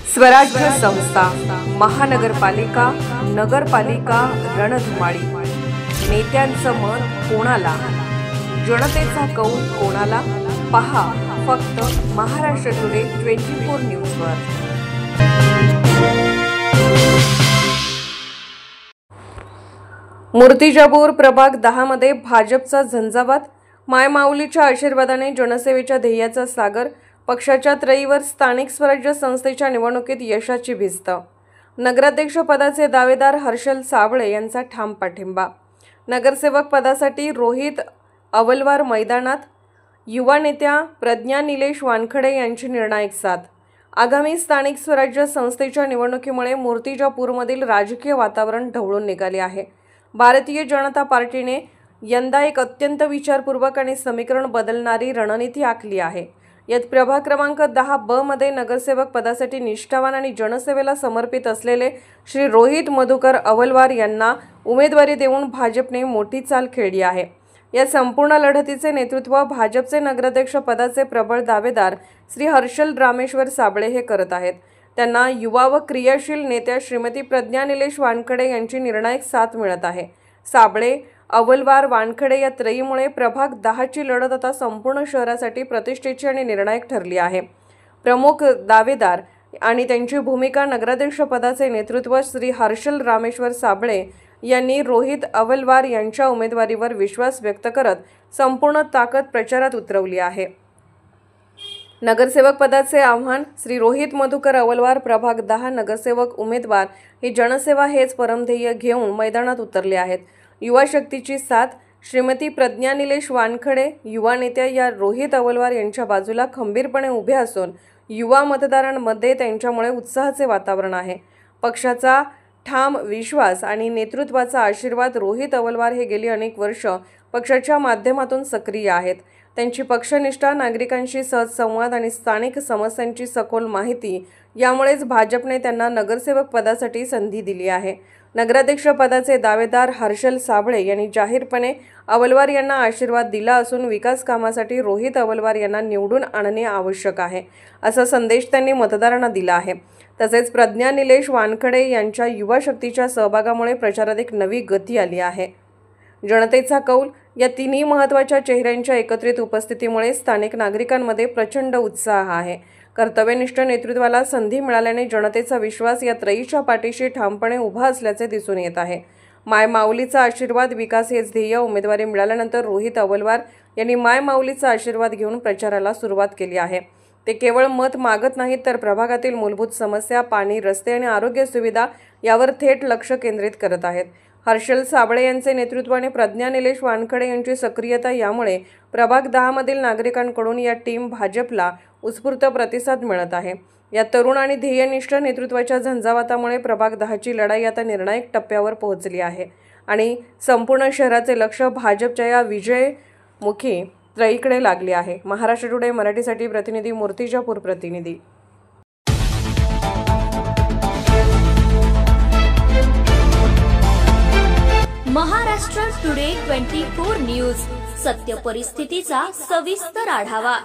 स्वराज्य संस्था, महानगरपालिका, नगरपालिका रणधुमाळी। नेत्यांचं मत कोणाला, जनतेचा कौल कोणाला? पहा फक्त महाराष्ट्र टुडे 24 न्यूजवर। मूर्तिजापूर प्रभाग 10 मध्ये भाजपचा झंझावात। मायमाऊलीच्या आशीर्वादाने जनसेवेच्या ध्येयाचा सागर। पक्षाच्या त्रयीवर स्थानिक स्वराज्य संस्थेच्या निवडणुकीत यशाची भिस्त। नगराध्यक्ष पदाचे दावेदार हर्षल साबळे यांचा ठाम पाठिंबा। नगरसेवक पदासाठी रोहित अवलवार मैदानात। युवा नेत्या प्रज्ञा निलेश वानखडे यांची निर्णायक साथ। आगामी स्थानिक स्वराज्य संस्थेच्या निवडणुकीमुळे मूर्तिजापूरमधील राजकीय वातावरण ढवळून निघाले आहे। भारतीय जनता पार्टीने यंदा एक अत्यंत विचारपूर्वक आणि समीकरण बदलणारी रणनीती आखली आहे। यात प्रभाग क्रमांक 10 मध्ये नगरसेवक पदासाठी निष्ठावान आणि जनसेवेला समर्पित असलेले श्री रोहित मधुकर अवलवार यांना उमेदवारी देऊन भाजपने मोठी चाल खेळली आहे। या संपूर्ण लढतीचे नेतृत्व भाजपचे नगराध्यक्ष पदाचे प्रबळ दावेदार श्री हर्षल रामेश्वर साबळे हे करत आहेत। त्यांना युवा व क्रियाशील नेत्या श्रीमती प्रज्ञा निलेश वानखडे यांची निर्णायक साथ मिळत आहे। साबळे, अवलवार, वानखडे या त्रयीमुळे प्रभाग 10 ची लढत आता संपूर्ण शहरासाठी प्रतिष्ठेची आणि निर्णायक ठरली आहे। प्रमुख दावेदार आणि त्यांची भूमिका नगराध्यक्ष पदाचे नेतृत्व श्री हर्षल रामेश्वर साबळे यांनी रोहित अवलवार यांच्या उमेदवारीवर विश्वास व्यक्त करत संपूर्ण ताकद प्रचारात उतरवली आहे। नगरसेवक पदाचे आव्हान श्री रोहित मधुकर अवलवार प्रभाग 10 नगरसेवक उमेदवार ही जनसेवा हेच परमध्येय घेऊन मैदानात उतरले आहेत। युवा शक्तीची साथ श्रीमती प्रज्ञा निलेश वानखडे युवा नेत्या या रोहित अवलवार यांच्या बाजूला खंबीरपणे उभे असून युवा मतदारांमध्ये त्यांच्यामुळे उत्साहाचे वातावरण आहे। पक्षाचा ठाम विश्वास आणि नेतृत्वाचा आशीर्वाद रोहित अवलवार हे गेली अनेक वर्ष पक्षाच्या माध्यमातून सक्रिय आहेत। त्यांची पक्षनिष्ठा, नागरिकांशी सहज संवाद आणि स्थानिक समस्यांची सखोल माहिती यामुळेच भाजपने त्यांना नगरसेवक पदासाठी संधी दिली आहे। नगराध्यक्ष पदाचे दावेदार हर्षल साबळे यांनी जाहीरपणे अवलवार यांना आशीर्वाद दिला असून विकास कामासाठी रोहित अवलवार यांना निवडून आणणे आवश्यक आहे असा संदेश त्यांनी मतदारांना दिला आहे। तसेच प्रज्ञा निलेश वानखडे यांच्या युवा शक्तीच्या सहभागामुळे प्रचारात एक नवी गती आली आहे। जनतेचा कौल या तिन्ही महत्त्वाच्या चेहऱ्यांच्या एकत्रित उपस्थितीमुळे स्थानिक नागरिकांमध्ये प्रचंड उत्साह आहे। कर्तव्यनिष्ठ नेतृत्वाला संधी मिळाल्याने जनतेचा विश्वास या त्रयीच्या पाठीशी ठामपणे उभा असल्याचे दिसून येत आहे। मायमाऊलीचा आशीर्वाद, विकास हेच ध्येय उमेदवारी मिळाल्यानंतर रोहित अवलवार यांनी मायमाऊलीचा आशीर्वाद घेऊन प्रचाराला सुरुवात केली आहे। ते केवळ मत मागत नाहीत तर प्रभागातील मूलभूत समस्या, पाणी, रस्ते आणि आरोग्य सुविधा यावर थेट लक्ष केंद्रित करत आहेत। हर्षल साबळे यांचे नेतृत्व आणि प्रज्ञा निलेश वानखडे यांची सक्रियता यामुळे प्रभाग 10 मधील नागरिकांकडून या टीम भाजपला उत्स्फूर्त प्रतिसाद मिळत आहे। या तरुण आणि ध्येयनिष्ठ नेतृत्वाच्या झंझावातामुळे प्रभाग 10 ची लढाई आता निर्णायक टप्प्यावर पोहोचली आहे आणि संपूर्ण शहराचे लक्ष भाजपच्या या विजयमुखी त्रयीकडे लागले आहे। महाराष्ट्र टुडे मराठीसाठी प्रतिनिधी मूर्तिजापूर प्रतिनिधी। महाराष्ट्र टुडे 24 न्यूज, सत्य परिस्थितीचा सविस्तर आढावा।